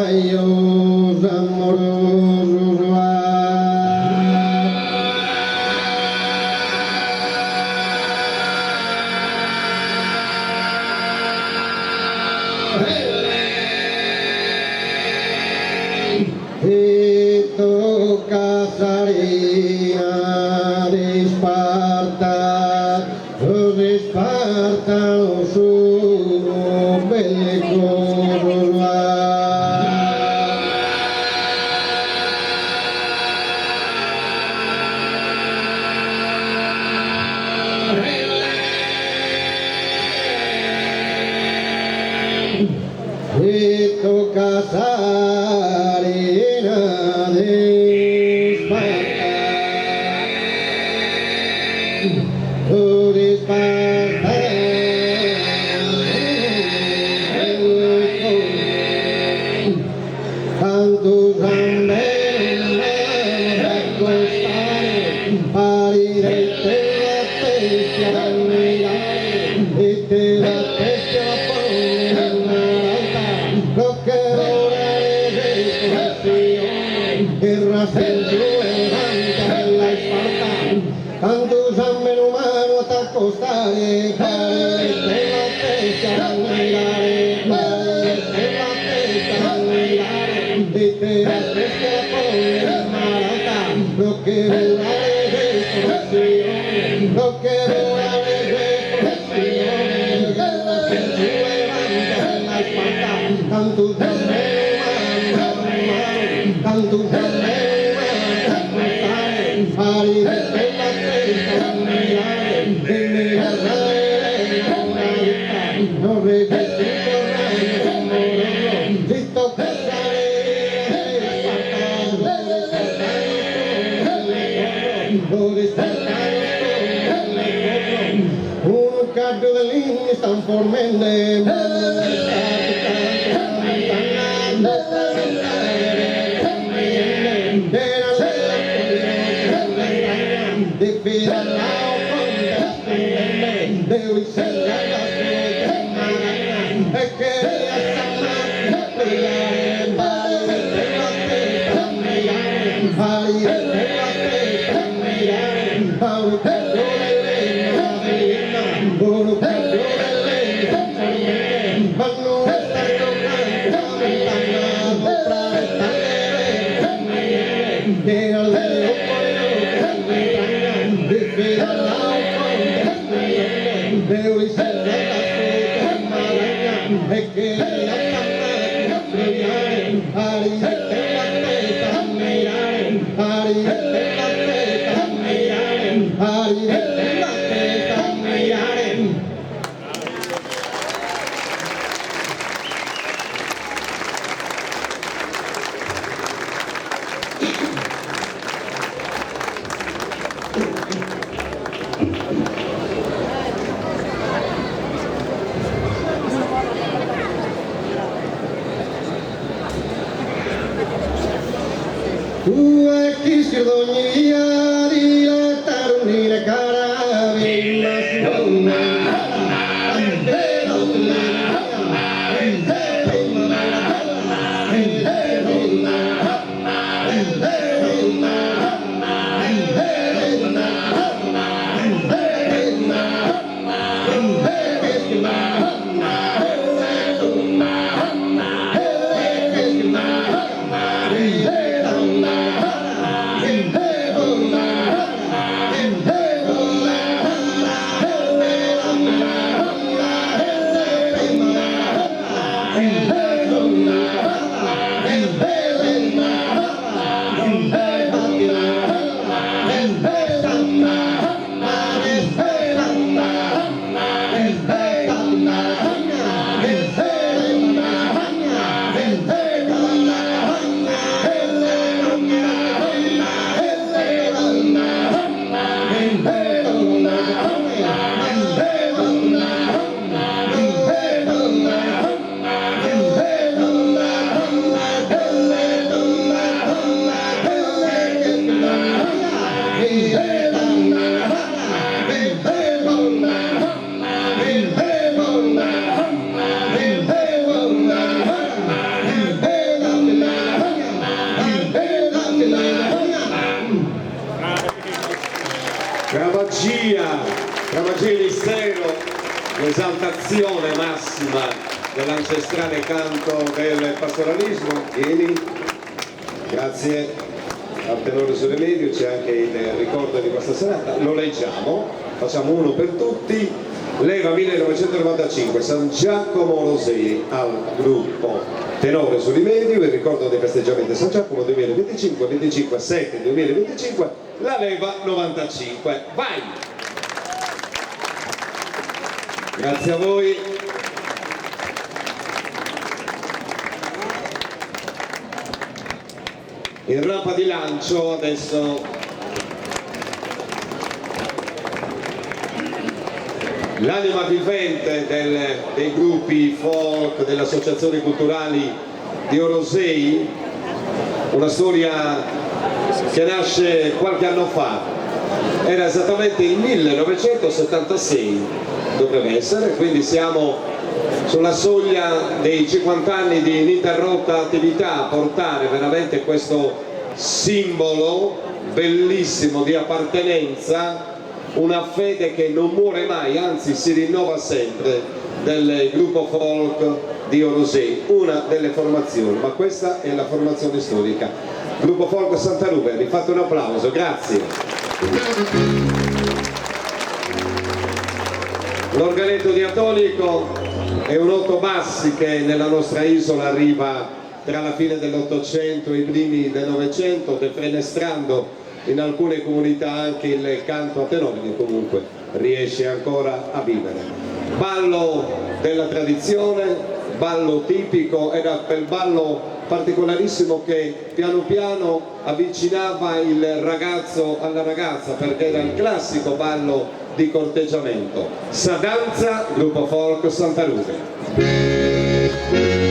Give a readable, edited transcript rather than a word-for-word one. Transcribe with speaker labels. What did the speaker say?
Speaker 1: caballos amorosos y toca Sarina de Esparta, los espartanos somos belicosos y toca Sarina de Esparta, los espartanos tantos anhelos acostar para ir a la bestia al mirar y te la bestia la pone en la alta lo que ahora es expresión guerra se levanta en la Esparta tantos anhelos humanos te acostaré para ir a la bestia al mirar y te aprecia por el marata, lo que dura es expresión, lo que dura es expresión, que se levanta en la Esparta, tantos anhelos, tantos anhelos, para ir a la testa, mirar, y mirar no regreses por un cambio de línea están formando
Speaker 2: l'esaltazione massima dell'ancestrale canto del pastoralismo. Vieni, grazie al tenore Surremedio, c'è anche il ricordo di questa serata, lo leggiamo, facciamo uno per tutti. Leva 1995, San Giacomo Rosei al gruppo tenore Surremedio, il ricordo dei festeggiamenti San Giacomo 2025, 25-7 2025, la leva 95. Vai! Grazie a voi. In rampa di lancio adesso l'anima vivente dei gruppi folk, delle associazioni culturali di Orosei, una storia che nasce qualche anno fa, era esattamente il 1976, dovrebbe essere, quindi siamo sulla soglia dei 50 anni di ininterrotta attività, a portare veramente questo simbolo bellissimo di appartenenza, una fede che non muore mai, anzi si rinnova sempre, del gruppo folk di Orosei, una delle formazioni, ma questa è la formazione storica. Gruppo folk Santa Ruba, vi fate un applauso, grazie. L'organetto diatonico è un Otto Bassi che nella nostra isola arriva tra la fine dell'Ottocento e i primi del Novecento, defenestrando in alcune comunità anche il canto a tenore, che comunque riesce ancora a vivere. Ballo della tradizione, ballo tipico, era quel ballo particolarissimo che piano piano avvicinava il ragazzo alla ragazza, perché era il classico ballo di corteggiamento. Sadanza, gruppo folk Santa Ruba.